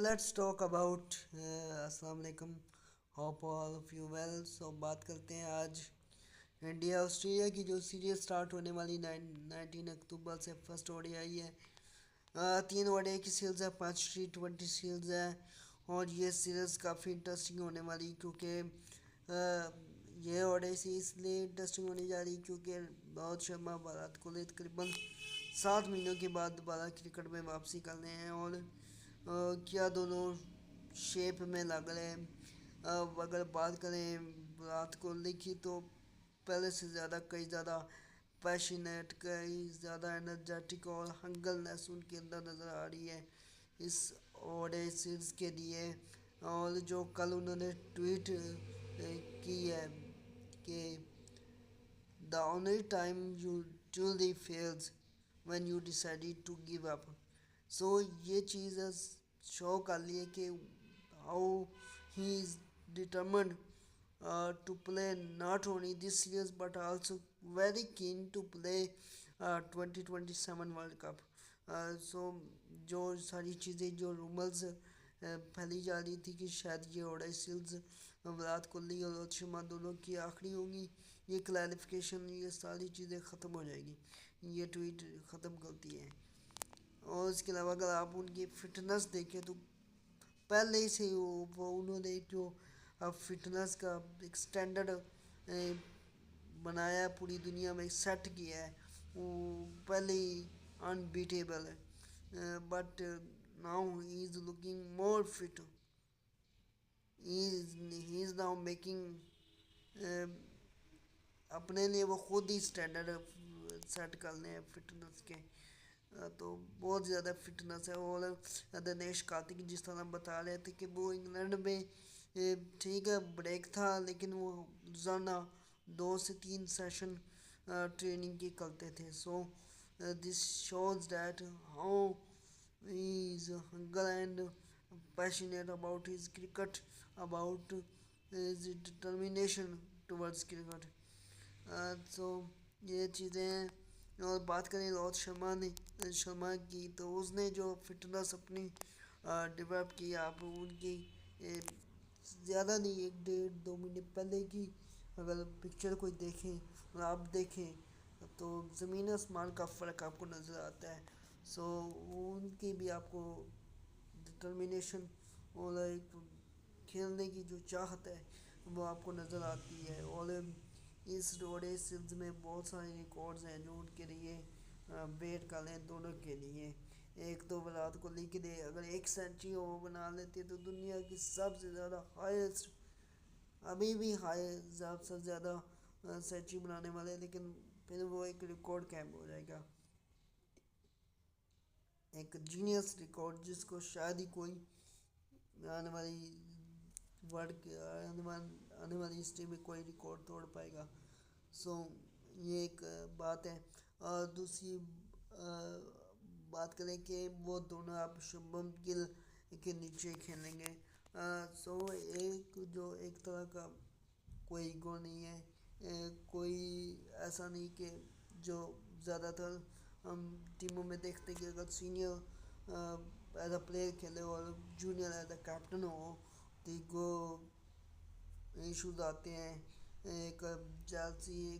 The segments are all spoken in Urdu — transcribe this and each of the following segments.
لیٹس ٹاک اباؤٹ السلام علیکم. Hope all of you will. بات کرتے ہیں آج انڈیا آسٹریلیا کی جو سیریز سٹارٹ ہونے والی 19 اکتوبر سے فرسٹ او ڈی آئی ہے. 3 کی سیریز ہے, 5 T20 سیریز ہے, اور یہ سیریز کافی انٹرسٹنگ ہونے والی کیونکہ یہ او ڈی سی اس لیے انٹرسٹنگ ہونے جا رہی کیونکہ روہت شرما وراٹ کوہلی تقریباً 7 مہینوں کے بعد دوبارہ کرکٹ میں واپسی کر رہے ہیں, اور کیا دونوں شیپ میں لگ رہے ہیں. اگر بات کریں وراٹ کوہلی کی تو پہلے سے کئی زیادہ پیشنیٹ, کئی زیادہ انرجیٹک اور ہنگرنیس ان کے اندر نظر آ رہی ہے اس او ڈی سیریز کے لیے. اور جو کل انہوں نے ٹویٹ کی ہے کہ the only time you truly fails when you decided to give up. یہ چیز شو کر لی ہے کہ how he is determined to play not only this series but also very keen to play 2027 World Cup. جو ساری چیزیں جو رومرز پھیلی جا رہی تھی کہ شاید یہ O D series Virat Kohli اور روہت شرما دونوں کی آخری ہوگی, یہ کلیریفیکیشن, یہ ساری چیزیں ختم ہو جائے گی, یہ ٹویٹ ختم کرتی ہے. اور اس کے علاوہ اگر آپ ان کی فٹنس دیکھیں تو پہلے ہی سے انہوں نے جو فٹنس کا ایک اسٹینڈرڈ بنایا ہے, پوری دنیا میں سیٹ کیا ہے, وہ پہلے ہی انبیٹیبل ہے. But now he is looking more fit. He is now making اپنے لیے وہ خود ہی اسٹینڈرڈ سیٹ کر لیں فٹنس کے. تو بہت زیادہ فٹنس ہے. اور دنیش کارتک جس طرح بتا رہے تھے کہ وہ انگلینڈ میں ٹھیک ہے بریک تھا, لیکن وہ روزانہ 2 سے 3 سیشن ٹریننگ کی کرتے تھے. This shows that how he is hungry and passionate about his cricket, about his determination towards cricket. یہ چیزیں ہیں. اور بات کریں روہت شرما کی تو اس نے جو فٹنس اپنی ڈیولپ کی, آپ ان کی زیادہ نہیں 1 1.5 2 منٹ پہلے کی اگر پکچر کوئی دیکھیں اور آپ دیکھیں تو زمین آسمان کا فرق آپ کو نظر آتا ہے. ان کی بھی آپ کو ڈٹرمینیشن اور ایک کھیلنے کی جو چاہت ہے وہ آپ کو نظر آتی ہے. اور اس او ڈی سیریز میں بہت سارے ریکارڈز ہیں جو ان کے لیے ویٹ کر رہے ہیں دونوں کے لیے. ایک تو وراٹ کوہلی کے لیے اگر 1 سینچری وہ بنا لیتے تو دنیا کی سب سے زیادہ ہائیسٹ, ابھی بھی سب سے زیادہ سینچری بنانے والے, لیکن پھر وہ ایک ریکارڈ قائم ہو جائے گا, ایک جینیس ریکارڈ جس کو شاید ہی کوئی آنے والی ہسٹری میں کوئی ریکارڈ توڑ پائے گا. یہ ایک بات ہے. اور دوسری بات کریں کہ وہ دونوں آپ شبھم گل کے نیچے کھیلیں گے. ایک طرح کا کوئی ایگو نہیں ہے, کوئی ایسا نہیں کہ جو زیادہ تر ہم ٹیموں میں دیکھتے کہ اگر سینئر ایز اے پلیئر کھیلے اور جونیئر ایز اے کیپٹن ہو تو ایگو ایشوز آتے ہیں. ایک جالسی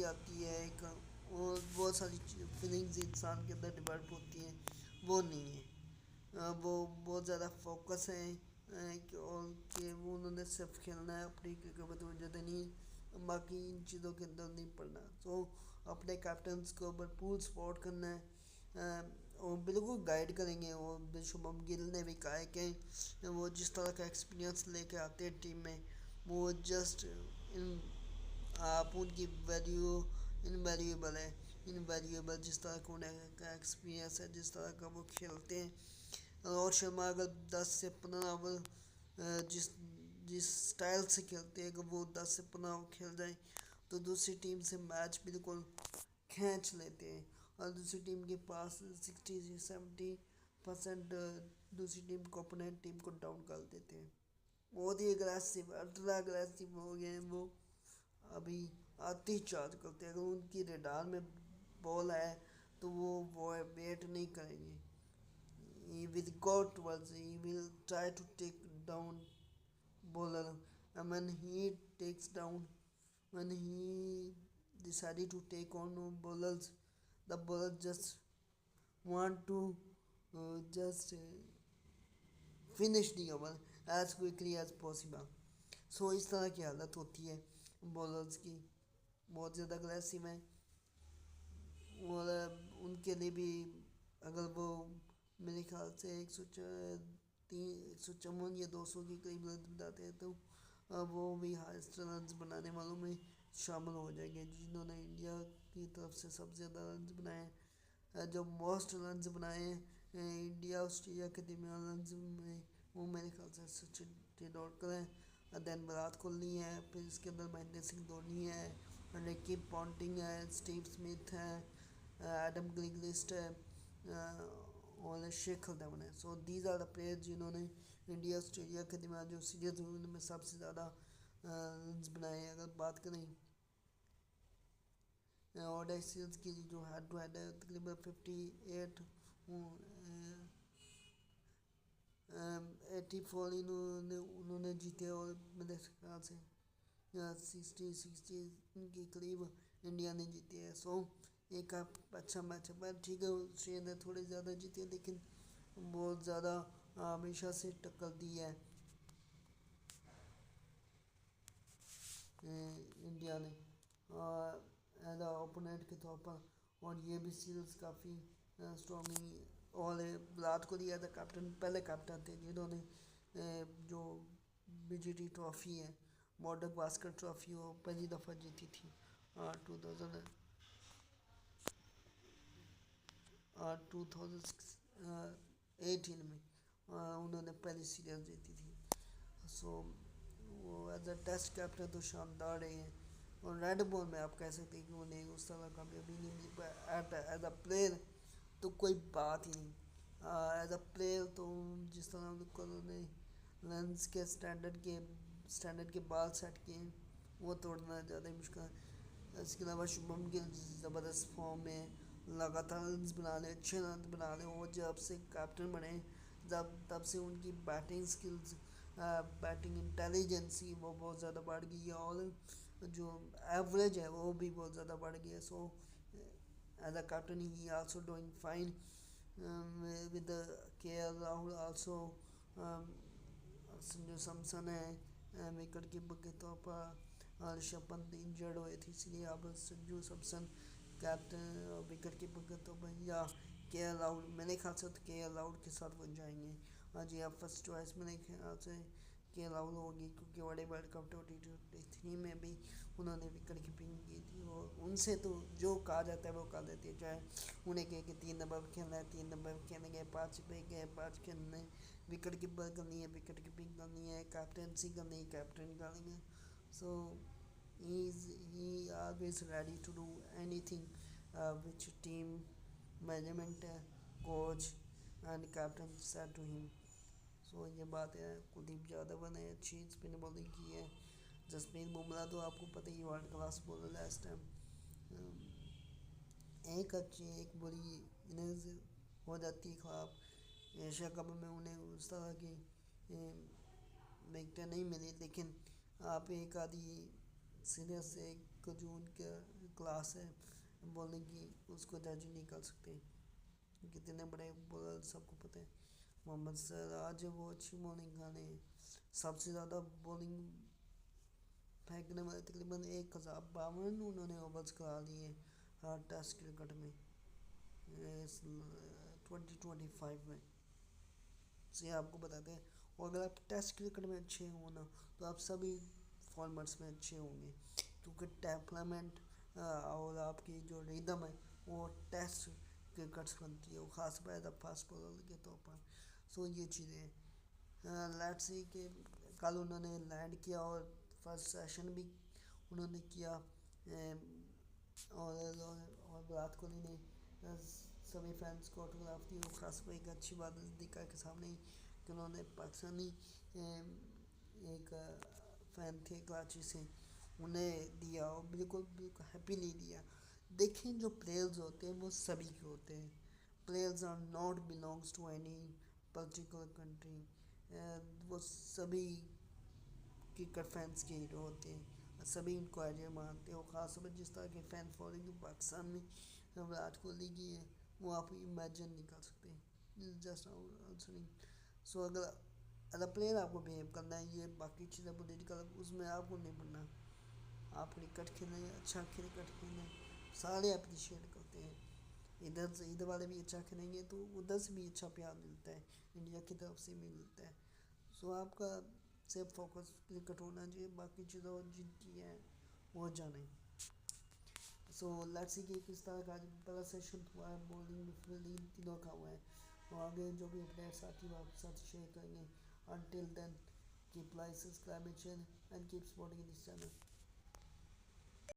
آتی ہے, ایک اور بہت ساری فیلنگز انسان کے اندر ڈیولپ ہوتی ہیں, وہ نہیں ہے. وہ بہت زیادہ فوکس ہیں اور کہ وہ انہوں نے صرف کھیلنا ہے, اپنی کرکٹ میں توجہ دینی ہے, باقی ان چیزوں کے اندر نہیں پڑنا. اپنے کیپٹنس کو بھرپور سپورٹ کرنا ہے اور بالکل گائیڈ کریں گے. اور شبھم گل نے بھی کہا ہے کہ وہ جس طرح کا ایکسپیرینس لے کے آتے ہیں ٹیم میں, وہ جسٹ آپ ان کی ویلیو انویلیویبل جس طرح کا انہیں کا ایکسپیرینس ہے, جس طرح کا وہ کھیلتے ہیں. روہت شرما اگر 10 سے 15 اوور جس سٹائل سے کھیلتے ہیں, اگر وہ 10 سے 15 اوور کھیل جائیں تو دوسری ٹیم سے میچ بالکل کھینچ لیتے ہیں. اور دوسری ٹیم کے پاس 60 سے 70% دوسری ٹیم کو اپوننٹ ٹیم کو ڈاؤن کر دیتے ہیں. بہت ہی الٹرا اگریسو ہو گئے ہیں وہ, ابھی آتی چارج کرتے ہیں. اگر ان کی ریڈار میں بال ہے تو وہ ویٹ نہیں کریں گے. With God towards, he will try to take down bowler, and when he decided to take on bowlers, the bowler just want to just finish the over as quickly as possible. سو اس طرح کی حالت ہوتی ہے بولرز کی, بہت زیادہ اگریسو ہیں, اور ان کے لیے بھی اگر وہ میرے خیال سے 154 یا 200 کے قریب رنز بناتے ہیں تو وہ بھی ہائیسٹ رنز بنانے والوں میں شامل ہو جائیں گے, جنہوں نے انڈیا کی طرف سے سب سے زیادہ رنز بنائے ہیں. جو موسٹ رنز بنائے ہیں انڈیا آسٹریلیا کے درمیان رنز میں, وہ میرے خیال سے سچن ٹنڈولکر ہیں, دین وراٹ کوہلی ہے, پھر اس کے اندر مہندر سنگھ دھونی ہے, رکی پونٹنگ ہے, اسٹیو اسمتھ ہے, ایڈم گلگسٹ ہے, اور شیکھر دھون ہے. So these are the player جنہوں نے انڈیا آسٹریلیا کے درمیان جو سیریز ہوئی ان میں سب سے زیادہ رنز بنائے ہیں. اگر بات کریں اور ڈائی سیریز کی جو ہیڈ ٹو ہیڈ ہے تقریباً 58 84 انہوں نے جیتے, اور میرے خیال سے 60 ان کے قریب انڈیا نے جیتے ہیں. سو ایک اچھا میچ ہے, پر ٹھیک ہے آسٹریلیا نے تھوڑے زیادہ جیتے لیکن بہت زیادہ ہمیشہ سے ٹکر دی ہے انڈیا نے ایز اے اوپوننٹ کے طور پر, اور یہ بھی سیریز کافی اسٹرانگلی, اور Virat Kohli as a captain پہلے کیپٹن تھے جنہوں نے جو بی جی ٹی ٹرافی ہے, ماڈرن باسکٹ ٹرافی, وہ پہلی دفعہ جیتی تھی 2018 میں, انہوں نے پہلی سیریز جیتی تھی. سو وہ ایز اے ٹیسٹ کیپٹن تو شاندار رہے ہیں, اور ریڈ بال میں آپ کہہ سکتے ہیں کہ انہیں اس طرح کامیابی نہیں ملی, پر ایز اے پلیئر تو کوئی بات ہی نہیں. ایز اے پلیئر تو جس طرح انہوں نے رنز کے اسٹینڈرڈ کے بال سیٹ کیے ہیں وہ توڑنا زیادہ ہی مشکل ہے. اس کے علاوہ شبھم گل زبردست فارم میں, لگاتار رنز بنا لے, اچھے رنز بنا لے, وہ جب سے کیپٹن بنے تب سے ان کی بیٹنگ سکلز, بیٹنگ انٹیلیجنسی وہ بہت زیادہ بڑھ گئی ہے, اور جو ایوریج ہے وہ بھی بہت زیادہ بڑھ گئی ہے. So as a captain he also doing fine with K L Rahul also, Sanju Samson ہے وکٹ کیپر کے طور پر, رشبھ پنت انجرڈ ہوئے تھے اس لیے اب Sanju Simpson captain wicket keeper کے طور پر, یا کے ایل راہل, میرے خیال سے تو کے ایل راہل کے ساتھ وہ جائیں گے. ہاں جی, آپ فرسٹ چوائس میرے خیال سے کے ایل راہل ہوگی, کیونکہ وڈے ورلڈ کپ 2023 میں بھی انہوں نے وکٹ کیپنگ کی تھی, اور ان سے تو جو کہا جاتا ہے وہ کہا دیتے ہیں, چاہے انہیں کہے کہ 3 نمبر پہ کھیلنا ہے 3 نمبر پہ کھیلیں گے, 5 پہ گئے 5 کھیلنا ہے, وکٹ کیپر کرنی ہے وکٹ کیپنگ کرنی ہے, کیپٹنسی کرنی ہے کیپٹن کریں گے. سو he always ready to do anything which team management coach and captain said to him. سو یہ بات ہے. کلدیپ یادو نے اچھی اسپن بالنگ کی ہے, جسپریت بمراہ تو آپ کو پتہ ہی ورلڈ کلاس بالر ہے اس ٹائم. ایک اچھی ایک بری اننگز ہو جاتی ہے خراب, ایشیا کپ میں انہیں اس طرح کی وکٹیں نہیں ملی, لیکن آپ ایک آدھی سیریز سے ایک جو ان کا کلاس ہے بالنگ کی اس کو جج نہیں کر سکتے, کتنے بڑے بالر سب کو پتہ ہے. محمد سراج وہ اچھی بالنگ کرنے ہیں, سب سے زیادہ بالنگ پھینکنے والے تقریباً 1052 انہوں نے اوورز کرا لیے ہیں ہر ٹیسٹ کرکٹ میں 2025 میں. سے آپ کو بتاتے ہیں, اور اگر آپ ٹیسٹ کرکٹ میں اچھے ہوں نا تو آپ سبھی فارمیٹس میں اچھے ہوں گے, کیونکہ ٹیمپرامنٹ اور آپ کی جو ریدم ہے وہ ٹیسٹ کرکٹس بنتی ہے, وہ خاص طور پر فاسٹ بالر کے طور پر. سو یہ چیزیں ہیں. لیٹس سی کہ کل انہوں نے لینڈ کیا اور فرسٹ سیشن بھی انہوں نے کیا, اور وراٹ کوہلی نے سبھی فینس کو آٹوگراف دی, اور خاص طور ایک اچھی بات دکھا کے سامنے کہ انہوں نے پاکستانی ایک فین تھے کراچی سے انہیں دیا, اور بالکل ہیپیلی دیا, دیکھیں جو پلیئرز ہوتے ہیں وہ سبھی کے ہوتے ہیں. Players are not belongs to any particular country. وہ سبھی کرکٹ فینس کے ہیرو ہوتے ہیں, سبھی ان کو ایڈیر مانتے ہیں. اور خاص طور پر جس طرح کے فین فالوئنگ پاکستان میں وراٹ کوہلی کی ہے وہ آپ امیجن نہیں کر سکتے. Just answering. سو اگر پلیئر آپ کو بہیو کرنا ہے, یہ باقی چیزیں پولیٹیکل اس میں آپ کو نہیں پڑنا. آپ کرکٹ کھیلیں, اچھا کرکٹ کھیلیں, سارے اپریشیٹ کرتے ہیں. ادھر والے بھی اچھا کھیلیں گے تو ادھر سے بھی اچھا پیار ملتا ہے, انڈیا کی طرف سے بھی ملتا ہے. سو آپ کا صرف فوکس کرکٹ ہونا چاہیے, باقی چیزوں جن کی ہیں وہ جانیں. سو لیٹس سی کہ کس طرح کا پہلا سیشن ہوا ہے, بولنگ فیلڈنگ تینوں کا ہوا ہے. اور آگے جو بھی اپڈیٹس آتی ہے آپ کے ساتھ شیئر کریں گے. Until then keep like, subscribe and share and keep supporting this channel.